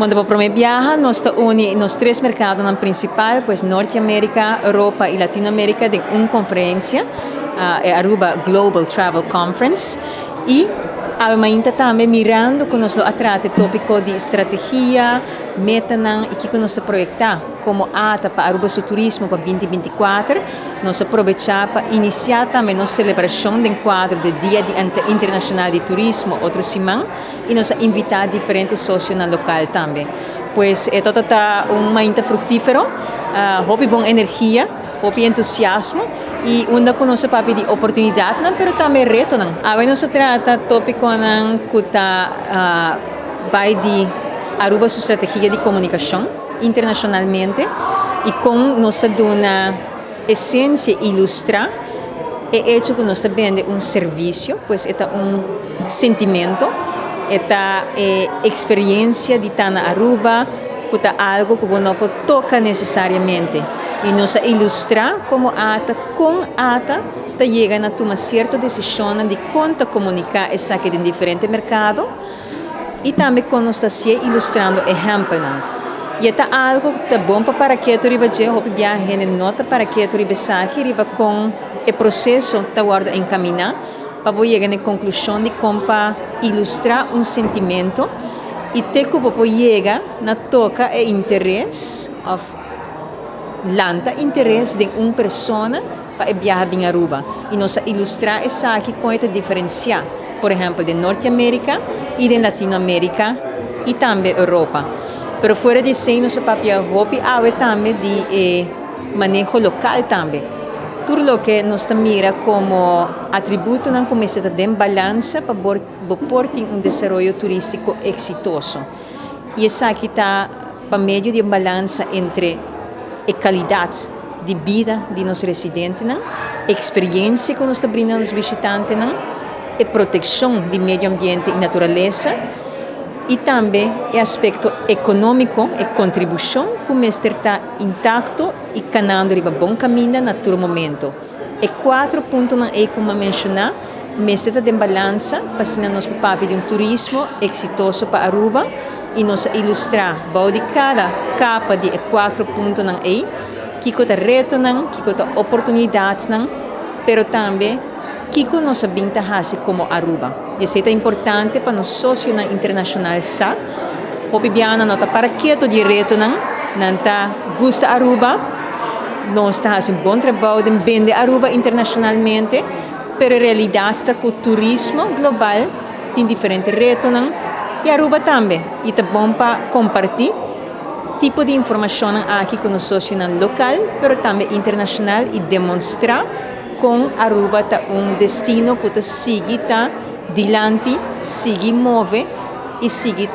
Quando para viaja, nós está uni nos três mercados principais, pues Norteamérica, Europa e Latinoamérica, de uma conferência, é Aruba Global Travel Conference, e ainda também mirando que nós atrás tópico de estratégia, meta e que nós projetar como ata para Aruba seu turismo para 2024, nós aproveitar para iniciar também nossa celebração do quadro do Dia Internacional de Turismo, outro semana, e nós invitar diferentes sócios no local também. Pois é todo muito frutífero, houve boa energia, houve entusiasmo e onde conosco papi de oportunidade, mas também reto. Agora nós trata tópico que vai de Aruba sua estratégia de comunicação internacionalmente e com nossa dona essência ilustrar é hecho que nós vende serviço, pois é sentimento, é experiência de estar na Aruba, que é algo que não pode tocar necessariamente. E nós ilustrar como com ata, chega a tomar certa decisão de como comunicar essa aqui em diferentes mercados e também quando nós estamos ilustrando exemplos. E é algo que é bom para que tu riba je hopi viaje nota para que tu riba saque riba com o processo tá guarda encaminhar para chegar na conclusão de como ilustrar sentimento e te como chegar na toca e interesse lanta interesse de uma pessoa para viajar em Aruba e nós ilustrar essa aqui com esta diferença, por exemplo, de Norteamérica e de Latinoamérica e também Europa. Pero fora de isso, nosso papel hopi também de manejo local também. Tudo o que nós mira como atributo não começa a ter balança para portar desenvolvimento turístico exitoso. E essa aqui está para meio de balança entre a qualidade de vida de nossos residentes, a experiência que nós brindamos aos visitantes, a proteção do meio ambiente e natureza, e também o aspecto econômico e contribuição que o mestre está intacto e caminhando para bom caminho na todo momento. E 4 pontos que como mencionar, o mestre está em balança para ser nosso papel de turismo exitoso para Aruba e nos ilustrar de cada capa de 4 pontos que está reto, que está oportunidades, pero também que nós ventajas como Aruba. Isso é importante para nós sócios internacionais. Hopi biana nota para que todo de reto nanta gusta Aruba, nós estamos um bom trabalho de vender Aruba internacionalmente, pero a realidade está que o turismo global tem diferentes retos e Aruba também. E é bom para compartilhar tipo de informação aqui com os sócios local, pero também internacional e demonstrar com Aruba está destino que sigue dilante, sigue move e sigue